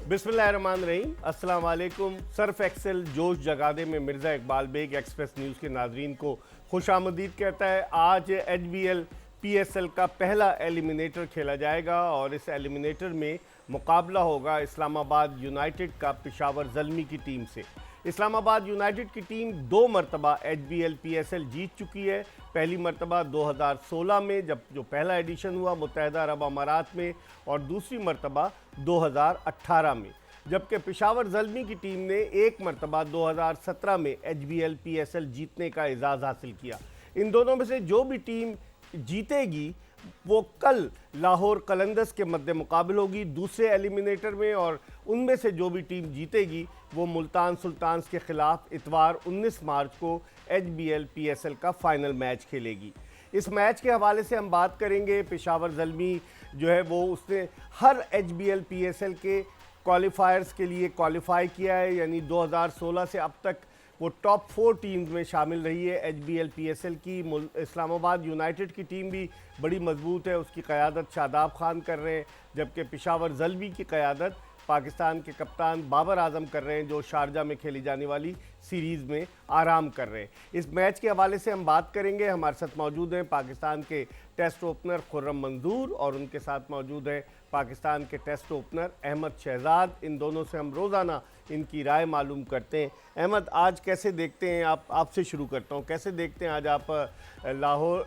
बिस्मिल्लाहिर्रहमानिर्रहीम, अस्सलाम वालेकुम। सर्फ एक्सेल जोश जगादे में मिर्ज़ा इकबाल बेग एक्सप्रेस न्यूज़ के नाजरीन को खुशामदीद कहता है। आज HBL PSL का पहला एलिमिनेटर खेला जाएगा और इस एलिमिनेटर में मुकाबला होगा इस्लामाबाद यूनाइटेड का पेशावर ज़ल्मी की टीम से। इस्लामाबाद यूनाइटेड की टीम 2 मरतबा HBL PSL जीत चुकी है। पहली मरतबा 2016 में जब जो पहला एडिशन हुआ मुत्तहिदा अरब अमारात में, और दूसरी मरतबा 2018 में, जबकि पेशावर ज़ल्मी की टीम ने एक मरतबा 2017 में HBL PSL जीतने का एजाज़ हासिल किया। इन दोनों में से जो भी टीम जीतेगी वो कल लाहौर कलंदर्स के मद्दे मुकाबल होगी दूसरे एलिमिनेटर में, और उनमें से जो भी टीम जीतेगी वो मुल्तान सुल्तान्स के ख़िलाफ़ इतवार 19 मार्च को HBL PSL का फ़ाइनल मैच खेलेगी। इस मैच के हवाले से हम बात करेंगे। पेशावर ज़ल्मी जो है वो उसने हर HBL PSL के क्वालिफायर्स के लिए क्वालिफाई किया है, यानी 2016 से अब तक वो टॉप 4 टीम्स में शामिल रही है HBL PSL की। इस्लामाबाद यूनाइटेड की टीम भी बड़ी मजबूत है, उसकी क़यादत शादाब खान कर रहे हैं, जबकि पेशावर ज़ल्मी की क़यादत पाकिस्तान के कप्तान बाबर आजम कर रहे हैं, जो शारजा में खेली जाने वाली सीरीज़ में आराम कर रहे हैं। इस मैच के हवाले से हम बात करेंगे। हमारे साथ मौजूद हैं पाकिस्तान के टेस्ट ओपनर खुर्रम मंजूर और उनके साथ मौजूद हैं पाकिस्तान के टेस्ट ओपनर अहमद शहजाद। इन दोनों से हम रोज़ाना इनकी राय मालूम करते हैं। अहमद, आज कैसे देखते हैं आप? आपसे शुरू करता हूँ, कैसे देखते हैं आज आप लाहौर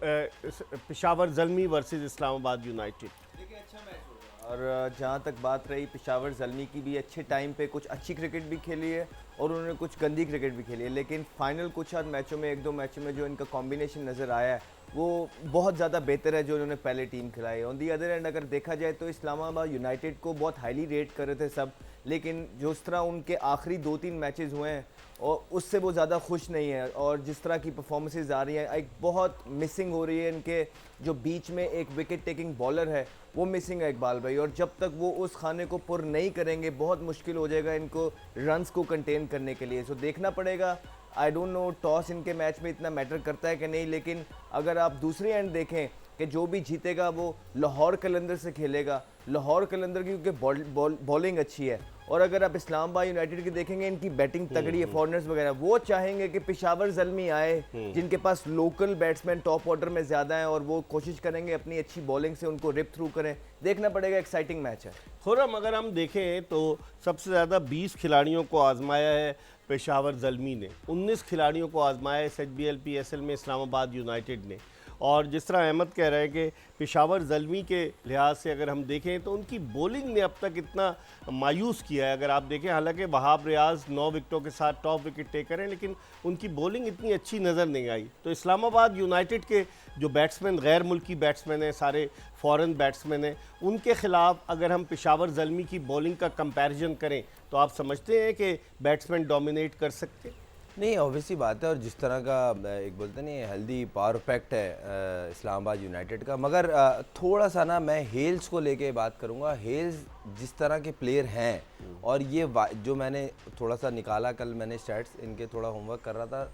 पेशावर ज़ल्मी वर्सेस इस्लामाबाद यूनाइटेड? देखिए, अच्छा मैच होगा। और जहाँ तक बात रही पेशावर ज़ल्मी की, भी अच्छे टाइम पे कुछ अच्छी क्रिकेट भी खेली है और उन्होंने कुछ गंदी क्रिकेट भी खेली है, लेकिन फाइनल कुछ आध मैचों में, 1-2 मैचों में जो इनका कॉम्बिनेशन नज़र आया है वो बहुत ज़्यादा बेहतर है जो उन्होंने पहले टीम खिलाई है। ऑन दी अदर एंड अगर देखा जाए तो इस्लामाबाद यूनाइटेड को बहुत हाईली रेट कर रहे थे सब, लेकिन जिस तरह उनके आखिरी 2-3 मैचेस हुए हैं और उससे वो ज़्यादा खुश नहीं है, और जिस तरह की परफॉर्मेंसेस आ रही हैं, एक बहुत मिसिंग हो रही है। इनके जो बीच में एक विकेट टेकिंग बॉलर है वो मिसिंग है इकबाल भाई, और जब तक वो उस खाने को पुर नहीं करेंगे बहुत मुश्किल हो जाएगा इनको रन्स को कंटेन करने के लिए। सो देखना पड़ेगा। आई डोंट नो टॉस इनके मैच में इतना मैटर करता है कि नहीं, लेकिन अगर आप दूसरी एंड देखें कि जो भी जीतेगा वो लाहौर कलंदर से खेलेगा। लाहौर कलंदर की क्योंकि बॉलिंग अच्छी है, और अगर आप इस्लामाबाद यूनाइटेड की देखेंगे इनकी बैटिंग तगड़ी है, फॉरनर्स वगैरह वो चाहेंगे कि पेशावर ज़ल्मी आए जिनके पास लोकल बैट्समैन टॉप ऑर्डर में ज़्यादा हैं, और वो कोशिश करेंगे अपनी अच्छी बॉलिंग से उनको रिप थ्रू करें। देखना पड़ेगा, एक्साइटिंग मैच है। खुर्रम, अगर हम देखें तो सबसे ज़्यादा 20 खिलाड़ियों को आजमाया है पेशावर ज़ल्मी ने, 19 खिलाड़ियों को आजमाया है HBL PSL में इस्लामाबाद यूनाइटेड ने। और जिस तरह अहमद कह रहे हैं कि पेशावर ज़ल्मी के लिहाज से अगर हम देखें तो उनकी बॉलिंग ने अब तक इतना मायूस किया है। अगर आप देखें, हालांकि वहाब रियाज 9 विकेटों के साथ टॉप विकेट टेकर हैं, लेकिन उनकी बॉलिंग इतनी अच्छी नज़र नहीं आई। तो इस्लामाबाद यूनाइटेड के जो बैट्समैन गैर मुल्की बैट्समैन हैं, सारे फ़ॉरेन बैट्समैन हैं, उनके ख़िलाफ़ अगर हम पेशावर ज़ल्मी की बॉलिंग का कंपैरिजन करें तो आप समझते हैं कि बैट्समैन डोमिनेट कर सकते हैं? नहीं, ऑब्वियसली बात है। और जिस तरह का एक बोलते नहीं हेल्दी पावर पैक्ट है इस्लामाबाद यूनाइटेड का, मगर थोड़ा सा ना मैं हेल्स को लेके बात करूँगा। हेल्स जिस तरह के प्लेयर हैं, और ये जो मैंने थोड़ा सा निकाला, कल मैंने स्टैट्स इनके थोड़ा होमवर्क कर रहा था,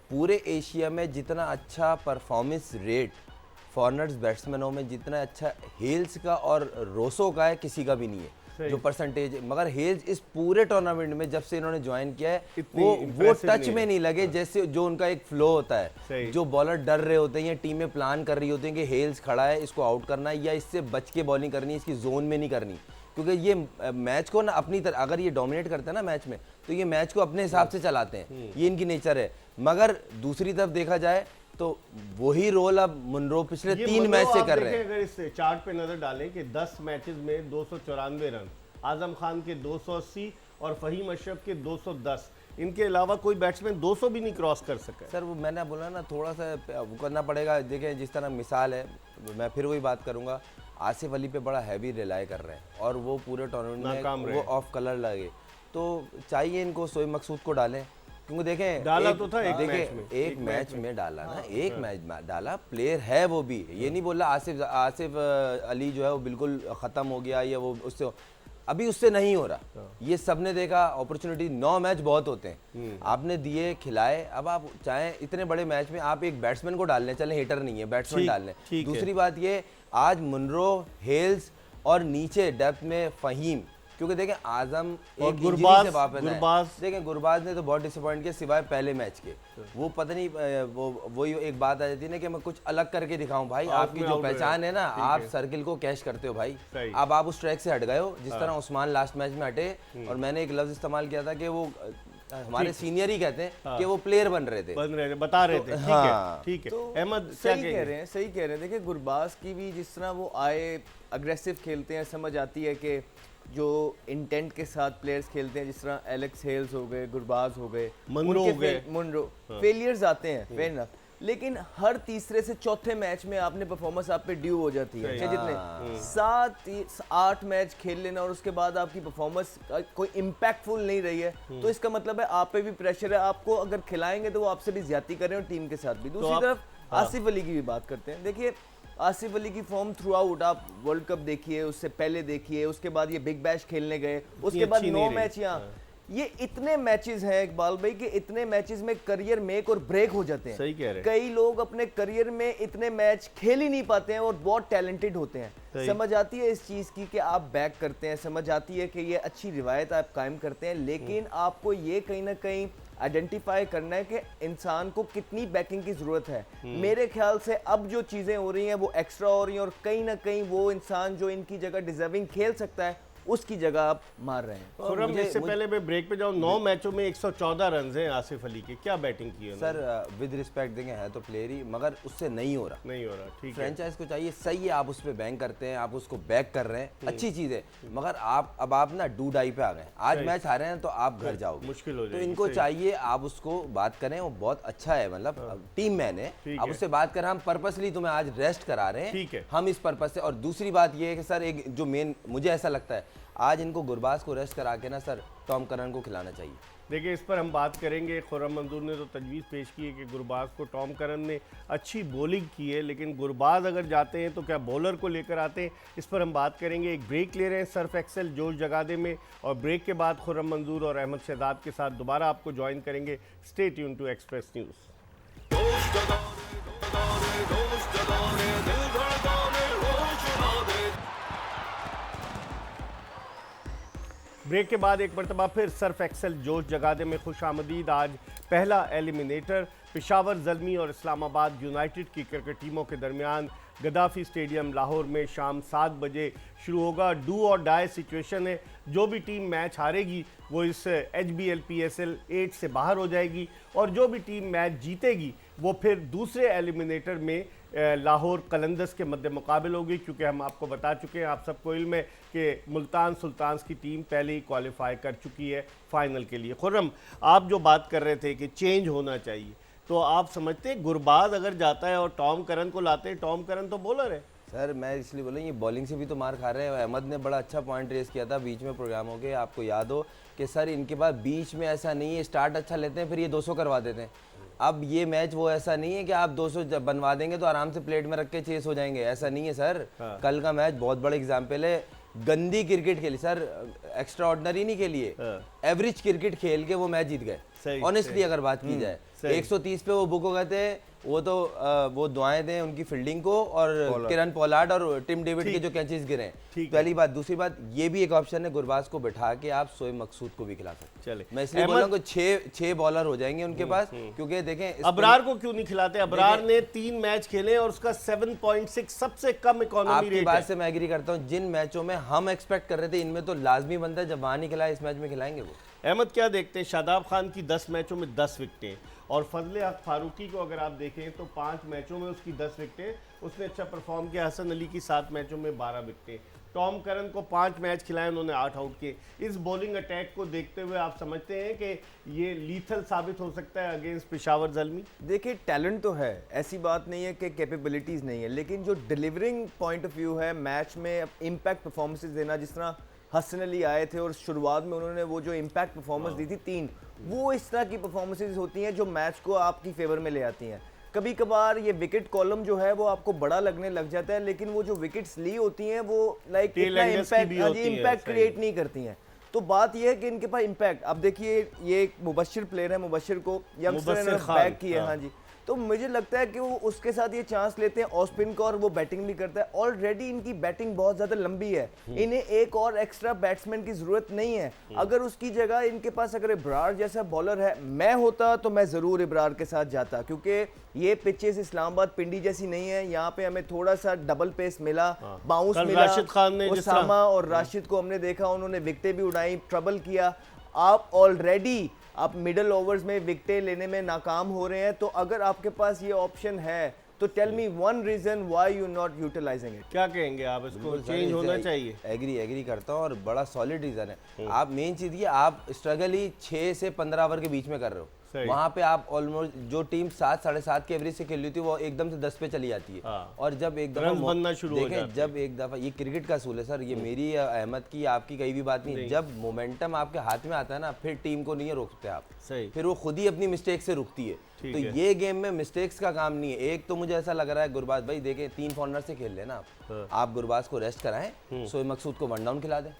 पूरे एशिया में जितना अच्छा परफॉर्मेंस रेट फॉरनर्स बैट्समैनों में जितना अच्छा हेल्स का और रोसो का है, किसी का भी नहीं है जो परसेंटेज। मगर हेल्स इस पूरे टूर्नामेंट में जब से इन्होंने ज्वाइन किया है वो टच में नहीं लगे, जैसे जो उनका एक फ्लो होता है। जो बॉलर डर रहे होते हैं या टीमें प्लान कर रही होती हैं कि हेल्स खड़ा है, इसको आउट करना है या इससे बच के बॉलिंग करनी है, इसकी जोन में नहीं करनी, क्योंकि ये मैच को ना अपनी तरह अगर ये डोमिनेट करते हैं ना मैच में, तो ये मैच को अपने हिसाब से चलाते हैं, ये इनकी नेचर है। मगर दूसरी तरफ देखा जाए तो वही रोल अब मुनरो पिछले 3 मैच से कर रहे हैं। अगर इस चार्ट पे नजर डालें कि 10 मैचेस में 294 रन, आजम खान के 280 और फहीम अशरफ के 210, इनके अलावा कोई बैट्समैन 200 भी नहीं क्रॉस कर सका। सर वो मैंने बोला ना, थोड़ा सा वो करना पड़ेगा। देखें जिस तरह मिसाल है, मैं फिर वही बात करूंगा, आसिफ अली पे बड़ा हैवी रिलाई कर रहे हैं और वो पूरे टूर्नामेंट में वो ऑफ कलर लगे, तो चाहिए इनको सोए मकसूद को डालें, क्योंकि देखें डाला तो था एक मैच में डाला ना, एक मैच में डाला, प्लेयर है वो भी, ये नहीं बोला आसिफ अली जो है वो बिल्कुल ख़त्म हो गया या वो उससे, अभी उससे नहीं हो रहा। ये सबने देखा अपॉर्चुनिटी, 9 मैच बहुत होते हैं, आपने दिए खिलाए। अब आप चाहें इतने बड़े मैच में आप एक बैट्समैन को डाल लें, चले हिटर नहीं है बैट्समैन डाल लें। दूसरी बात ये, आज मुनरो, हेल्स और नीचे डेप्थ में फ़हीम, क्योंकि देखें आजम और एक गुरबाज- इंजरी से वापस आए। गुरबाज- देखें गुरबाज ने तो बहुत डिसअपॉइंट किया सिवाय पहले मैच के। वो पता नहीं वो एक बात आ जाती है ना कि मैं कुछ अलग करके दिखाऊं भाई। आपकी में जो out हो पहचान है ना, ठीक आप है। सर्किल को कैश करते हो भाई। सही। अब आप उस ट्रैक से हट गए हो जिस तरह उस्मान लास्ट मैच में हटे। और मैंने एक लफ्ज इस्तेमाल किया था कि वो हमारे सीनियर ही कहते हैं कि वो प्लेयर बन रहे थे। बन रहे थे, बता रहे थे। ठीक है, हाँ। ठीक है। तो अहमद क्या सही कह कहेंगे? रहे हैं, सही कह रहे हैं। देखिए गुरबाज की भी जिस तरह वो आए अग्रेसिव खेलते हैं, समझ आती है कि जो इंटेंट के साथ प्लेयर्स खेलते हैं, जिस तरह एलेक्स हेल्स हो गए, गुरबाज हो गए, मुनरो उनके हो गए। मुनरो फेलियर्स आते हैं, फेयर इनफ। लेकिन हर तीसरे से चौथे मैच में आपने परफॉर्मेंस आप पे ड्यू हो जाती है। चाहे जितने 7-8 मैच खेल लेना और उसके बाद आपकी परफॉर्मेंस कोई इम्पैक्टफुल नहीं रही है, तो इसका मतलब है आप पे भी प्रेशर है। आपको अगर खिलाएंगे तो वो आपसे भी ज्यादा करें और टीम के साथ भी। दूसरी तरफ आसिफ अली की भी बात करते हैं। देखिए आसिफ अली की फॉर्म थ्रू आउट, आप वर्ल्ड कप देखिए, उससे पहले देखिए, उसके बाद ये बिग बैश खेलने गए, उसके बाद 9 मैच यहाँ, ये इतने मैचेस हैं इकबाल भाई कि इतने मैचेस में करियर मेक और ब्रेक हो जाते हैं। सही कह रहे हैं। कई लोग अपने करियर में इतने मैच खेल ही नहीं पाते हैं और बहुत टैलेंटेड होते हैं। समझ आती है इस चीज़ की कि आप बैक करते हैं, समझ आती है कि ये अच्छी रिवायत आप कायम करते हैं, लेकिन आपको ये कहीं ना कहीं आइडेंटिफाई करना है कि इंसान को कितनी बैकिंग की ज़रूरत है। मेरे ख्याल से अब जो चीज़ें हो रही हैं वो एक्स्ट्रा हो रही हैं और कहीं ना कहीं वो इंसान जो इनकी जगह डिजर्विंग खेल सकता है उसकी जगह आप मार रहे हैं। खुर्रम, इससे पहले मैं ब्रेक पे जाऊं, 9 मैचों में 114 रन हैं आसिफ अली के। क्या बैटिंग की है सर विद रिस्पेक्ट देंगे, है तो प्लेयर ही, मगर उससे नहीं हो रहा। नहीं हो रहा, ठीक है। फ्रेंचाइज को चाहिए, सही है आप उस पर बैंक करते हैं, आप उसको बैक कर रहे हैं, अच्छी चीज़ है, मगर आप ना डू डाई पे आ गए। आज मैच हारे हैं तो आप घर जाओगे, मुश्किल हो तो जाएगी। इनको चाहिए आप उसको बात करें। वो बहुत अच्छा है, मतलब टीम मैन है, आप उससे बात करें। हम पर्पसली तुम्हें आज रेस्ट करा रहे हैं, ठीक है। हम इस पर्पस से। और दूसरी बात ये है कि सर एक जो मेन मुझे ऐसा लगता है, आज इनको गुरबाज को रेस्ट करा के ना सर टॉम करन को खिलाना चाहिए। देखिए इस पर हम बात करेंगे। खुर्रम मंजूर ने तो तजवीज़ पेश की है कि गुरबाज को, टॉम करन ने अच्छी बॉलिंग की है, लेकिन गुरबाज अगर जाते हैं तो क्या बॉलर को लेकर आते हैं, इस पर हम बात करेंगे। एक ब्रेक ले रहे हैं सर्फ एक्सेल जोश जगादे में, और ब्रेक के बाद खुर्रम मंजूर और अहमद शहजाद के साथ दोबारा आपको ज्वाइन करेंगे। Stay tune to Express News. Break के बाद एक मरतबा फिर सर्फ एक्सेल जोश जगादे में खुश आमदीद। आज पहला एलिमिनेटर पेशावर ज़ल्मी और इस्लामाबाद यूनाइटेड की क्रिकेट टीमों के दरमियान गद्दाफी स्टेडियम लाहौर में शाम 7 बजे शुरू होगा। डू और डाई सिचुएशन है, जो भी टीम मैच हारेगी वो इस HBL PSL 8 से बाहर हो जाएगी, और जो भी टीम मैच जीतेगी वो फिर दूसरे एलिमिनेटर में लाहौर कलंदर्स के मध्य मुकाबल होगी। क्योंकि हम आपको बता चुके हैं, आप सबको इल्म है कि मुल्तान सुल्तान्स की टीम पहले ही क्वालिफाई कर चुकी है फाइनल के लिए। खुर्रम, आप जो बात कर रहे थे कि चेंज होना चाहिए, तो आप समझते हैं गुरबाज अगर जाता है और टॉम करन को लाते हैं? टॉम करन तो बॉलर है सर, मैं इसलिए बोला ये बॉलिंग से भी तो मार खा रहे हैं। अहमद ने बड़ा अच्छा पॉइंट रेस किया था बीच में प्रोग्रामों के, आपको याद हो कि सर इनके पास बीच में ऐसा नहीं है, स्टार्ट अच्छा लेते हैं फिर ये 200 करवा देते हैं। अब ये मैच वो ऐसा नहीं है कि आप 200 बनवा देंगे तो आराम से प्लेट में रख के चेस हो जाएंगे, ऐसा नहीं है सर। कल का मैच बहुत बड़ा एग्जाम्पल है। गंदी क्रिकेट खेली सर, एक्स्ट्रा ऑर्डिनरी नहीं खेली है, एवरेज क्रिकेट खेल के वो मैच जीत गए। ऑनेस्टली अगर बात की जाए, 130 पे वो बुक हो गए थे। वो तो वो दुआएं दें उनकी फील्डिंग को और किरण पोलार्ड और टिम डेविड के जो कैचेस गिरे। पहली बात। दूसरी बात, ये भी एक ऑप्शन है गुरबाज को बैठा के आप शोएब मकसूद को भी खिला सकते। चले, मैं इसलिए बोल रहा हूँ 6 बॉलर हो जाएंगे उनके पास, क्योंकि देखें अबरार को क्यों नहीं खिलाते? अबरार ने 3 मैच खेले और उसका 7.6 सबसे कम इकोनॉमी आपकी रेट बात है। से मैं एग्री करता हूँ। जिन मैचों में हम एक्सपेक्ट कर रहे थे इनमें तो लाजमी बनता है, जब वहाँ नहीं खिलाया इस मैच में खिलाएंगे वो। अहमद, क्या देखते हैं? शादाब खान की 10 मैचों में 10 विकेटें, और फजले हक फारूकी को अगर आप देखें तो 5 मैचों में उसकी 10 विकेटें, उसने अच्छा परफॉर्म किया। हसन अली की 7 मैचों में 12 विकेटें। टॉम करन को 5 मैच खिलाए, उन्होंने 8 आउट किए। इस बॉलिंग अटैक को देखते हुए आप समझते हैं कि ये लीथल साबित हो सकता है अगेंस्ट पेशावर ज़ल्मी? देखिए टैलेंट तो है, ऐसी बात नहीं है कि कैपेबिलिटीज़ नहीं है, लेकिन जो डिलीवरिंग पॉइंट ऑफ व्यू है मैच में इम्पैक्ट परफॉर्मेंसेस देना, जिस तरह हसन अली आए थे और शुरुआत में उन्होंने वो जो इम्पैक्ट परफॉर्मेंस दी थी 3, वो इस तरह की परफॉर्मेंसेस होती हैं जो मैच को आपकी फेवर में ले आती हैं। कभी कभार ये विकेट कॉलम जो है वो आपको बड़ा लगने लग जाता है, लेकिन वो जो विकेट्स ली होती हैं वो लाइक इतना इम्पैक्ट क्रिएट नहीं करती हैं। तो बात ये है कि इनके पास इम्पैक्ट, अब देखिए ये एक मुबशिर प्लेयर है, मुबशिर को यंगस्टर ने बैक किया, हाँ जी, तो मुझे लगता है कि वो उसके साथ ये चांस लेते हैं ऑस्पिन का, और वो बैटिंग भी करता है। ऑलरेडी इनकी बैटिंग बहुत ज़्यादा लंबी है, इन्हें एक और एक्स्ट्रा बैट्समैन की ज़रूरत नहीं है। अगर उसकी जगह इनके पास अगर इब्रार जैसा बॉलर है, मैं होता तो मैं ज़रूर इब्रार के साथ जाता, क्योंकि ये पिचेस इस्लामाबाद पिंडी जैसी नहीं है। यहाँ पे हमें थोड़ा सा डबल पेस मिला, बाउंस कल मिला। राशिद खान ने उसामा और राशिद को हमने देखा, उन्होंने विकेटें भी उड़ाई, ट्रबल किया। आप ऑलरेडी आप मिडल ओवर्स में विकेटें लेने में नाकाम हो रहे हैं, तो अगर आपके पास ये ऑप्शन है तो tell me one reason why you not utilising it. क्या कहेंगे आप, इसको चेंज होना चाहिए? एग्री करता हूँ, और बड़ा सॉलिड रीजन है। आप मेन चीज ये, आप स्ट्रगल ही 6 से 15 ओवर के बीच में कर रहे हो। वहां पे आप ऑलमोस्ट जो टीम 7 साढ़े 7 के एवरेज से खेल रही थी वो एकदम से 10 पे चली जाती है। और जब एक दफा बनना शुरू हो देखें, जब एक दफा, ये क्रिकेट का असूल है सर, ये मेरी अहमद की आपकी कहीं भी बात नहीं, जब मोमेंटम आपके हाथ में आता है ना, फिर टीम को नहीं रोकते आप, सही, फिर वो खुद ही अपनी मिस्टेक से रुकती है। तो ये गेम में मिस्टेक्स का काम नहीं है। एक तो मुझे ऐसा लग रहा है गुरबाज भाई, देखें 3 कॉर्नर से खेल लेना आप गुरबाज को रेस्ट कराएं, शोएब मकसूद को वन डाउन खिला दें,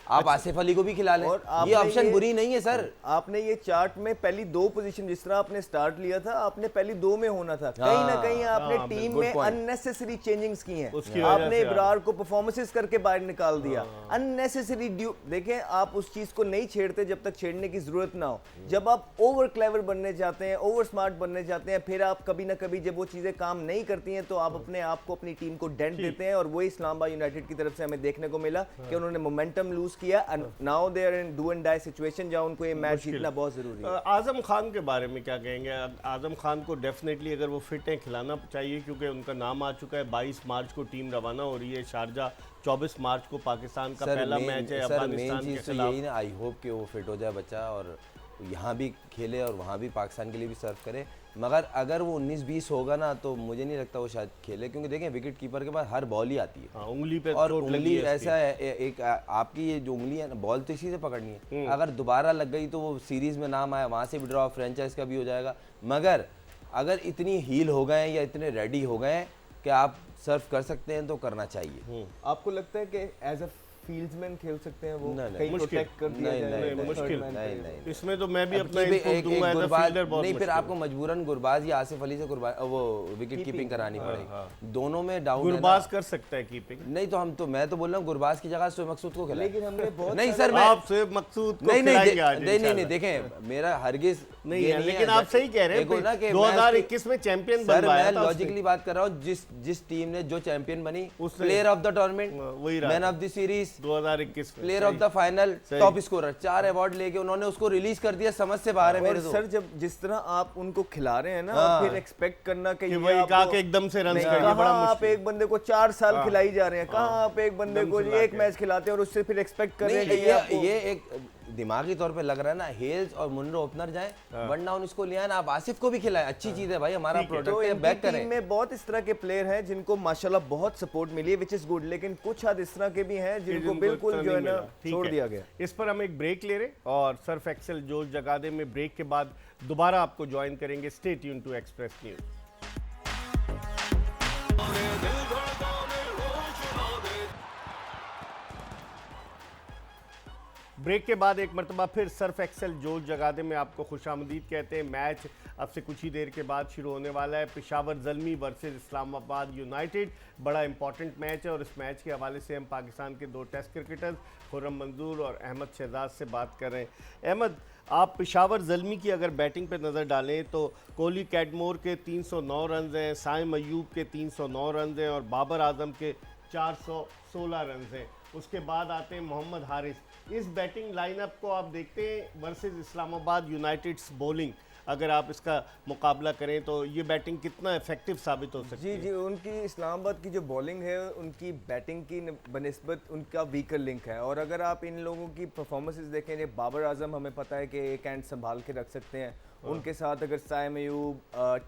आप आसिफ अली को भी खिला लें, ये ऑप्शन बुरी नहीं है सर। आपने ये चार्ट में पहली 2 पोजीशन जिस तरह आपने स्टार्ट लिया था, आपने पहली 2 में होना था। कहीं ना कहीं आपने टीम में अननेसेसरी चेंजिंग्स की हैं। आपने इब्रार को परफॉर्मेंसेस करके बाहर निकाल दिया, अननेसेसरी। देखें, आप उस चीज को नहीं छेड़ते जब तक छेड़ने की जरूरत ना हो। जब आप ओवर क्लेवर बनने जाते हैं, ओवर स्मार्ट बनने जाते हैं, फिर आप कभी ना कभी जब वो चीजें काम नहीं करती हैं, तो आप अपने आप को, अपनी टीम को डेंट देते हैं। और वही इस्लामाबाद यूनाइटेड की तरफ से हमें देखने को मिला कि उन्होंने मोमेंटम लूज किया। Now they are in do and die situation जहां उनको ये मैच जीतना बहुत जरूरी है। आजम खान के बारे में क्या कहेंगे? आजम खान को डेफिनेटली अगर वो फिट है खिलाना चाहिए, क्योंकि उनका नाम आ चुका है। 22 मार्च को टीम रवाना हो रही है शारजा, 24 मार्च को पाकिस्तान का पहला मैच है अफगानिस्तान के खिलाफ। यही ना, आई होप कि वो फिट हो जाए बच्चा और यहाँ भी खेले और वहाँ भी पाकिस्तान के लिए भी सर्व करे। मगर अगर वो 19-20 होगा ना, तो मुझे नहीं लगता वो शायद खेले, क्योंकि देखें विकेट कीपर के पास हर बॉल ही आती है। उंगली पे, और उंगली ऐसा है, एक आपकी ये जो उंगली है ना, बॉल तो इसी से पकड़नी है। अगर दोबारा लग गई तो वो सीरीज में नाम आया, वहाँ से भी ड्रॉ, फ्रेंचाइज का भी हो जाएगा। मगर अगर इतनी हील हो गए या इतने रेडी हो गए कि आप सर्व कर सकते हैं तो करना चाहिए। आपको लगता है कि एज अ फील्ड्समैन खेल सकते हैं वो? नहीं, प्रोटेक्ट कर दिया जाए? मुश्किल नहीं। इसमें तो मैं भी अपना एक गुरबाज नहीं, फिर मुश्किल। आपको मजबूरन गुरबाज या आसिफ अली से वो विकेट कीपिंग करानी पड़ेगी। दोनों में डाउन है। गुरबाज कर सकता है कीपिंग। नहीं तो मैं तो बोल रहा हूँ गुरबाज की जगह शोएब मकसूद को खिलाएं। लेकिन हमने बहुत नहीं सर, आप शोएब मकसूद को खिलाएंगे आज? नहीं, देखें मेरा हरगिज नहीं है, लेकिन आप सही कह रहे हैं 2021 में चैंपियन सर, मैं लॉजिकली बात कर रहा हूँ। जिस टीम ने जो चैंपियन बनी, player of the tournament, man of the series 2021, player of the final, top scorer, 4 award लेके उन्होंने उसको रिलीज कर दिया। समझ से बाहर है मेरे तो। सर, जब जिस तरह आप उनको खिला रहे हैं ना, फिर एक्सपेक्ट करना कि वही कहा कि एकदम से रन करेंगे, बड़ा मुश्किल। आप एक बंदे को 4 साल खिलाई जा रहे हैं, कहाँ आप एक बंदे को एक मैच खिलाते हैं और उससे फिर एक्सपेक्ट कर रहे हैं कि ये एक दिमागी तौर पे लग रहा है ना, हेल्स और मुनरो ओपनर जाए, वन डाउन इसको लिया ना, आप आसिफ को भी खिलाएं, अच्छी चीज है भाई, हमारा प्रोडक्ट है, बैक करें। टीम में बहुत इस तरह के प्लेयर हैं जिनको माशाल्लाह बहुत सपोर्ट मिली है, विच इज गुड, लेकिन कुछ हद इस तरह के भी हैं जिनको बिल्कुल जो है ना छोड़ दिया गया। इस पर हम एक ब्रेक ले रहे और सर्फ एक्सेल जोश जगा दे में ब्रेक के बाद दोबारा आपको ज्वाइन करेंगे। Stay tune to Express News. Break के बाद एक मरतबा फिर सर्फ एक्सेल जोश जगादे में आपको खुशामदीद कहते हैं। मैच अब से कुछ ही देर के बाद शुरू होने वाला है। पेशावर ज़ल्मी वर्सेस इस्लामाबाद यूनाइटेड, बड़ा इंपॉर्टेंट मैच है और इस मैच के हवाले से हम पाकिस्तान के 2 टेस्ट क्रिकेटर्स खुर्रम मंजूर और अहमद शहजाद से बात कर रहे हैं। अहमद, आप पेशावर ज़ल्मी की अगर बैटिंग पे नज़र डालें तो कोहली कैडमोर के 309 रन हैं, साइम अयूब के 309 रन हैं और बाबर आजम के 416 रन हैं। उसके बाद आते हैं मोहम्मद हारिस। इस बैटिंग लाइनअप को आप देखते हैं वर्सेस इस्लामाबाद यूनाइटेड्स बॉलिंग, अगर आप इसका मुकाबला करें तो ये बैटिंग कितना इफेक्टिव साबित हो सकती है? जी, उनकी इस्लामाबाद की जो बॉलिंग है, उनकी बैटिंग की बनिस्बत उनका वीकर लिंक है। और अगर आप इन लोगों की परफॉर्मेंसेस देखें, बाबर आजम हमें पता है कि एक हैंड संभाल के रख सकते हैं, उनके साथ अगर साइम अयूब,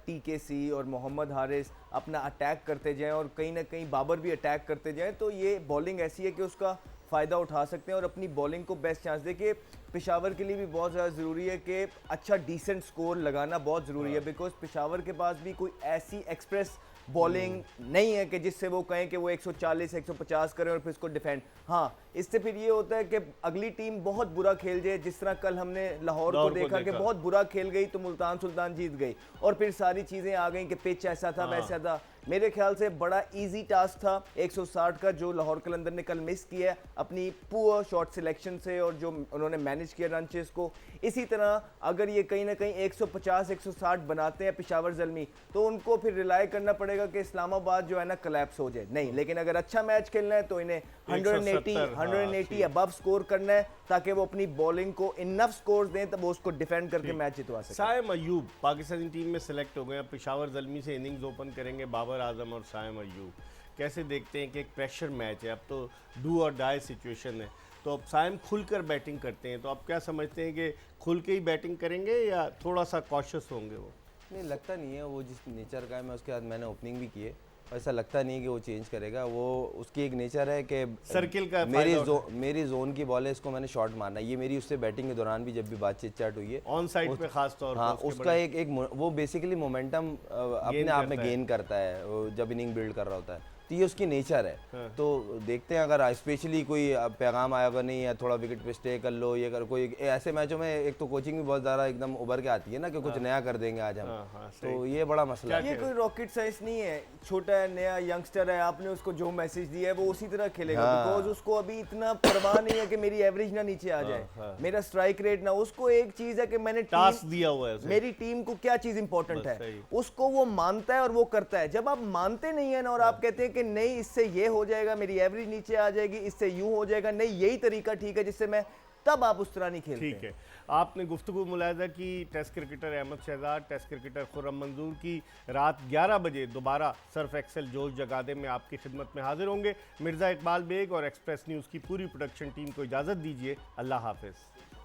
टीकेसी और मोहम्मद हारिस अपना अटैक करते जाएं और कहीं ना कहीं बाबर भी अटैक करते जाएं, तो ये बॉलिंग ऐसी है कि उसका फ़ायदा उठा सकते हैं और अपनी बॉलिंग को बेस्ट चांस दे के। पेशावर के लिए भी बहुत ज़्यादा ज़रूरी है कि अच्छा डिसेंट स्कोर लगाना बहुत ज़रूरी है, बिकॉज पेशावर के पास भी कोई ऐसी एक्सप्रेस बॉलिंग नहीं है कि जिससे वो कहें कि वो 140 150 करें और फिर उसको डिफेंड। हाँ, इससे फिर ये होता है कि अगली टीम बहुत बुरा खेल जाए, जिस तरह कल हमने लाहौर को देखा कि बहुत बुरा खेल गई तो मुल्तान सुल्तान जीत गई और फिर सारी चीज़ें आ गई कि पिच ऐसा था वैसा था। मेरे ख्याल से बड़ा इजी टास्क था 160 का जो लाहौर कलंदर ने कल मिस किया अपनी पुअर शॉट सिलेक्शन से और जो उन्होंने मैनेज किया रन चेस को। इसी तरह अगर ये कहीं ना कहीं 150 160 बनाते हैं पेशावर ज़ल्मी तो उनको फिर रिलाई करना पड़ेगा कि इस्लामाबाद जो है ना कोलैप्स हो जाए। नहीं, लेकिन अगर अच्छा मैच खेलना है तो इन्हें 180 अबव स्कोर करना है ताकि वो अपनी बॉलिंग को इनफ स्कोर्स दें तब वो उसको डिफेंड करके मैच जितवा सकें। साइम अयूब पाकिस्तानी टीम में सिलेक्ट हो गए हैं, पेशावर ज़ल्मी से इनिंग्स ओपन करेंगे बाबर आजम और साइम अयूब। कैसे देखते हैं कि एक प्रेशर मैच है, अब तो डू और डाई सिचुएशन है, तो अब साइम खुलकर बैटिंग करते हैं, तो आप क्या समझते हैं कि खुल के ही बैटिंग करेंगे या थोड़ा सा कॉशियस होंगे वो? नहीं, लगता नहीं है, वो जिस नेचर का है, मैं उसके बाद मैंने ओपनिंग भी की है, ऐसा लगता नहीं है कि वो चेंज करेगा। वो उसकी एक नेचर है कि सर्किल का मेरी जोन की बॉल है, इसको मैंने शॉट मारना है। ये मेरी उससे बैटिंग के दौरान भी जब भी बातचीत चाट हुई है ऑन साइड पे खास तौर हाँ, उसका एक वो बेसिकली मोमेंटम अपने आप में गेन करता है जब इनिंग बिल्ड कर रहा होता है, तो ये उसकी नेचर है। हाँ। तो देखते हैं अगर स्पेशली कोई पैगाम आया होगा नहीं, या थोड़ा विकेट पे स्टे कर लो, ये कर कोई ऐसे मैचों में एक तो कोचिंग भी बहुत ज़्यादा एकदम उभर के आती है ना कि कुछ नया कर देंगे आज हम। तो ये बड़ा मसला है। ये कोई रॉकेट साइंस नहीं है, छोटा है, नया यंगस्टर है, आपने उसको जो मैसेज दिया है वो उसी तरह खेलेगा। बिकॉज उसको अभी इतना परवाह नहीं है कि मेरी एवरेज ना नीचे आ जाए, मेरा स्ट्राइक रेट ना, उसको एक चीज है कि मैंने टास्क दिया हुआ है, मेरी टीम को क्या चीज इंपॉर्टेंट है, उसको वो मानता है और वो करता है। जब आप मानते नहीं है ना और आप कहते हैं कि नहीं इससे ये हो जाएगा, मेरी एवरेज नीचे आ जाएगी, इससे यूं हो जाएगा, नहीं यही तरीका ठीक है जिससे मैं, तब आप उस तरह नहीं खेलते। ठीक है, आपने गुफ्तगू मुलाहिजा की test cricketer Ahmad Shahzad, test cricketer Khurram Manzoor की। रात 11 बजे दोबारा सर्फ एक्सेल जोश जगादे में आपकी खिदमत में हाजिर होंगे। मिर्ज़ा इकबाल बेग और एक्सप्रेस न्यूज़ की पूरी प्रोडक्शन टीम को इजाज़त दीजिए। अल्लाह हाफिज़।